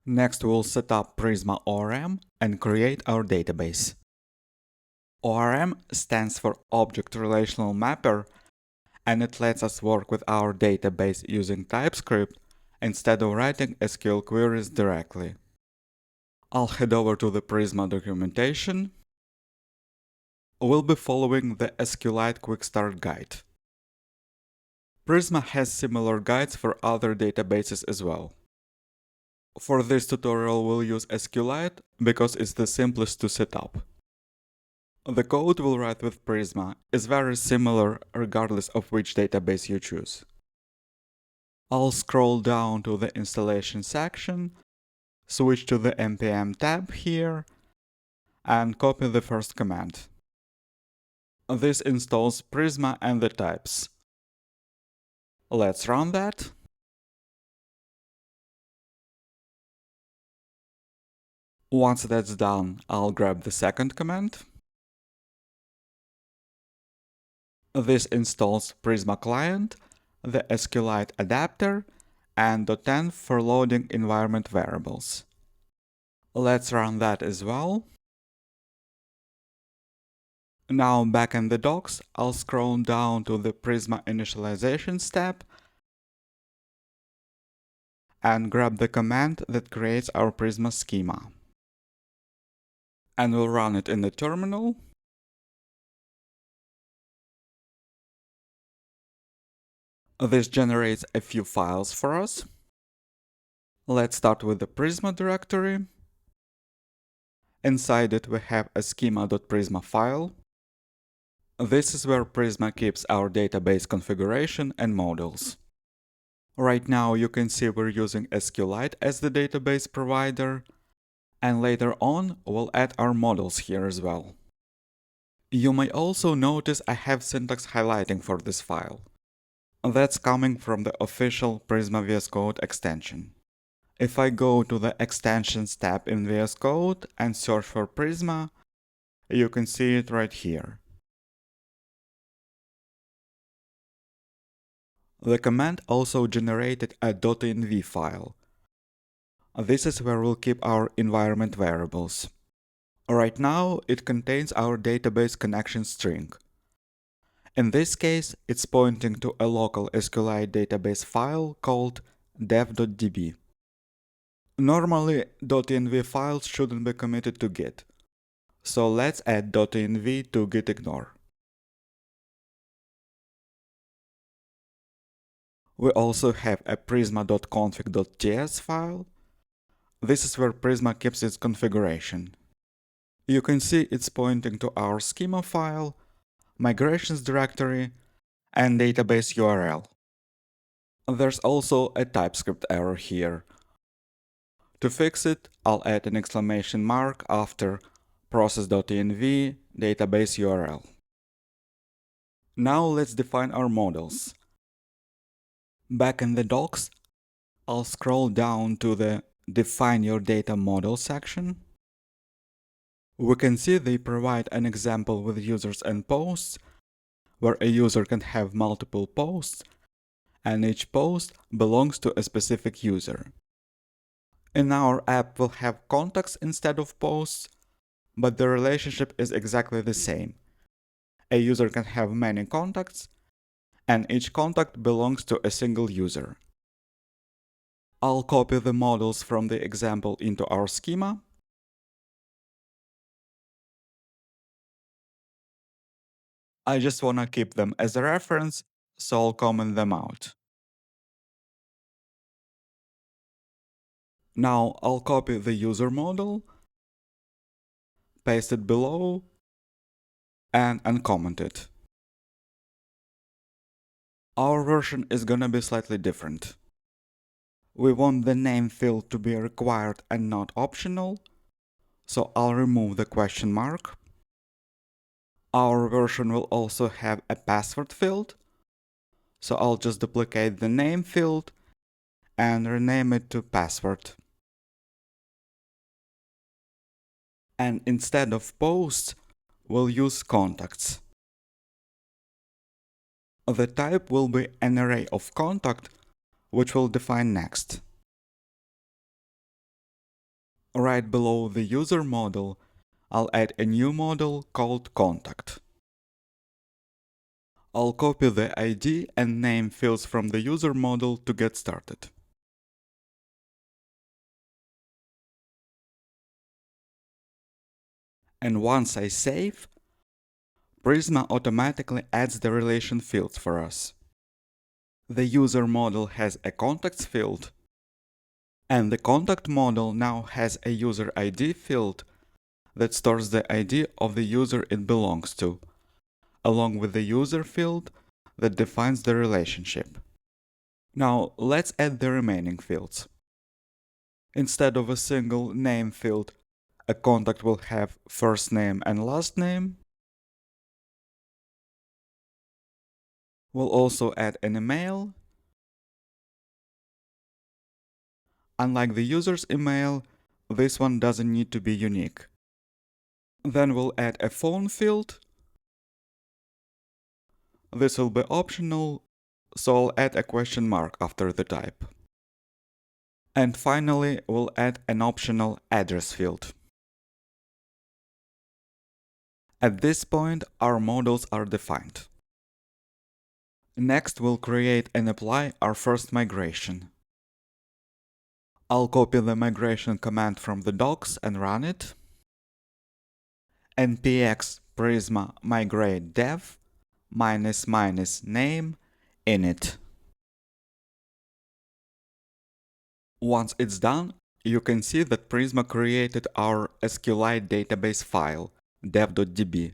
Next, we'll set up Prisma ORM and create our database. ORM stands for Object Relational Mapper, and it lets us work with our database using TypeScript instead of writing SQL queries directly. I'll head over to the Prisma documentation. We'll be following the SQLite Quickstart guide. Prisma has similar guides for other databases as well. For this tutorial, we'll use SQLite because it's the simplest to set up. The code we'll write with Prisma is very similar regardless of which database you choose. I'll scroll down to the installation section, switch to the npm tab here, and copy the first command. This installs Prisma and the types. Let's run that. Once that's done, I'll grab the second command. This installs Prisma client, the SQLite adapter, and .env for loading environment variables. Let's run that as well. Now back in the docs, I'll scroll down to the Prisma initialization step and grab the command that creates our Prisma schema. And we'll run it in the terminal. This generates a few files for us. Let's start with the Prisma directory. Inside it, we have a schema.prisma file. This is where Prisma keeps our database configuration and models. Right now, you can see we're using SQLite as the database provider, and later on, we'll add our models here as well. You may also notice I have syntax highlighting for this file. That's coming from the official Prisma VS Code extension. If I go to the Extensions tab in VS Code and search for Prisma, you can see it right here. The command also generated a .env file. This is where we'll keep our environment variables. Right now, it contains our database connection string. In this case, it's pointing to a local SQLite database file called dev.db. Normally, .env files shouldn't be committed to Git, so let's add .env to gitignore. We also have a prisma.config.ts file. This is where Prisma keeps its configuration. You can see it's pointing to our schema file, migrations directory, and database URL. There's also a TypeScript error here. To fix it, I'll add an exclamation mark after process.env database URL. Now let's define our models. Back in the docs, I'll scroll down to the Define Your Data Model section. We can see they provide an example with users and posts, where a user can have multiple posts, and each post belongs to a specific user. In our app, we'll have contacts instead of posts, but the relationship is exactly the same. A user can have many contacts, and each contact belongs to a single user. I'll copy the models from the example into our schema. I just want to keep them as a reference, so I'll comment them out. Now I'll copy the user model, paste it below, and uncomment it. Our version is gonna be slightly different. We want the name field to be required and not optional, so I'll remove the question mark. Our version will also have a password field, so I'll just duplicate the name field and rename it to password. And instead of posts, we'll use contacts. The type will be an array of contact, which we'll define next. Right below the user model, I'll add a new model called contact. I'll copy the ID and name fields from the user model to get started. And once I save, Prisma automatically adds the relation fields for us. The user model has a contacts field, and the contact model now has a user ID field that stores the ID of the user it belongs to, along with the user field that defines the relationship. Now let's add the remaining fields. Instead of a single name field, a contact will have first name and last name. We'll also add an email. Unlike the user's email, this one doesn't need to be unique. Then we'll add a phone field. This will be optional, so I'll add a question mark after the type. And finally, we'll add an optional address field. At this point, our models are defined. Next, we'll create and apply our first migration. I'll copy the migration command from the docs and run it. npx prisma migrate dev --name init. Once it's done, you can see that Prisma created our SQLite database file, dev.db.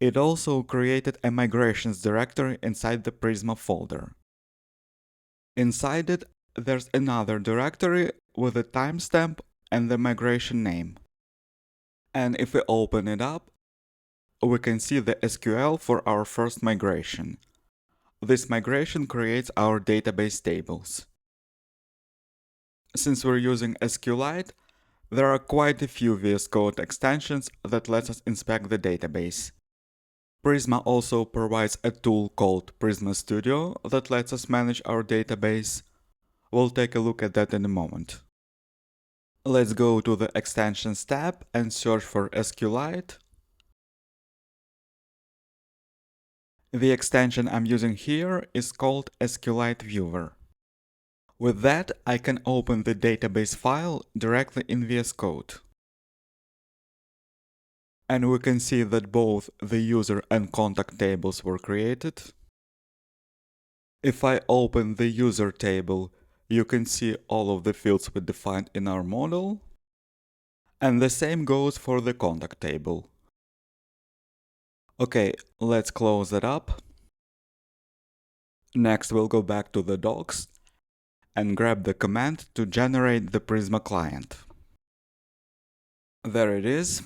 It also created a migrations directory inside the Prisma folder. Inside it, there's another directory with a timestamp and the migration name. And if we open it up, we can see the SQL for our first migration. This migration creates our database tables. Since we're using SQLite, there are quite a few VS Code extensions that let us inspect the database. Prisma also provides a tool called Prisma Studio that lets us manage our database. We'll take a look at that in a moment. Let's go to the Extensions tab and search for SQLite. The extension I'm using here is called SQLite Viewer. With that, I can open the database file directly in VS Code. And we can see that both the user and contact tables were created. If I open the user table, you can see all of the fields we defined in our model. And the same goes for the contact table. Okay, let's close that up. Next, we'll go back to the docs and grab the command to generate the Prisma client. There it is.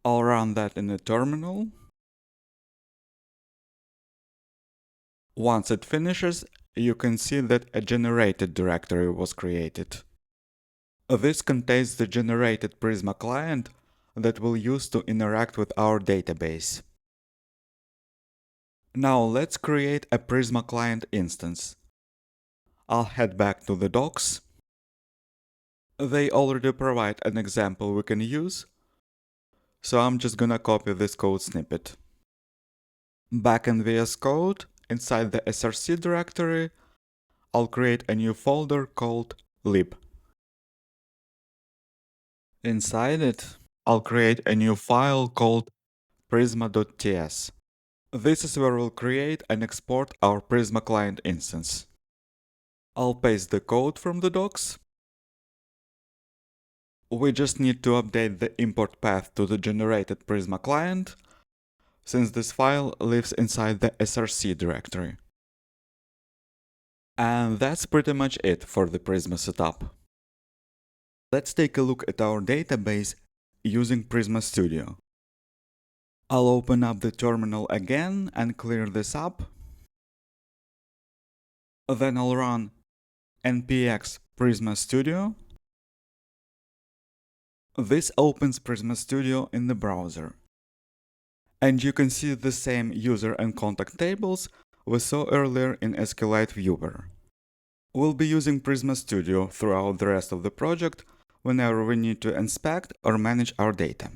I'll run that in the terminal. Once it finishes, you can see that a generated directory was created. This contains the generated Prisma client that we'll use to interact with our database. Now let's create a Prisma client instance. I'll head back to the docs. They already provide an example we can use, so I'm just gonna copy this code snippet. Back in VS Code, inside the src directory, I'll create a new folder called lib. Inside it, I'll create a new file called prisma.ts. This is where we'll create and export our Prisma client instance. I'll paste the code from the docs. We just need to update the import path to the generated Prisma client, since this file lives inside the src directory. And that's pretty much it for the Prisma setup. Let's take a look at our database using Prisma Studio. I'll open up the terminal again and clear this up. Then I'll run npx Prisma Studio. This opens Prisma Studio in the browser. And you can see the same user and contact tables we saw earlier in SQLite Viewer. We'll be using Prisma Studio throughout the rest of the project whenever we need to inspect or manage our data.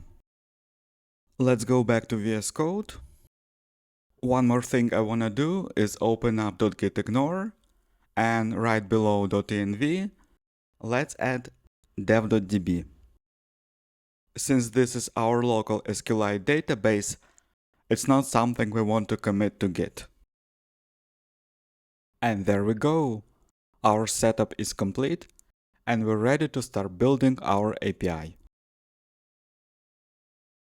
Let's go back to VS Code. One more thing I want to do is open up .gitignore, and right below .env, let's add dev.db. Since this is our local SQLite database, it's not something we want to commit to Git. And there we go! Our setup is complete, and we're ready to start building our API.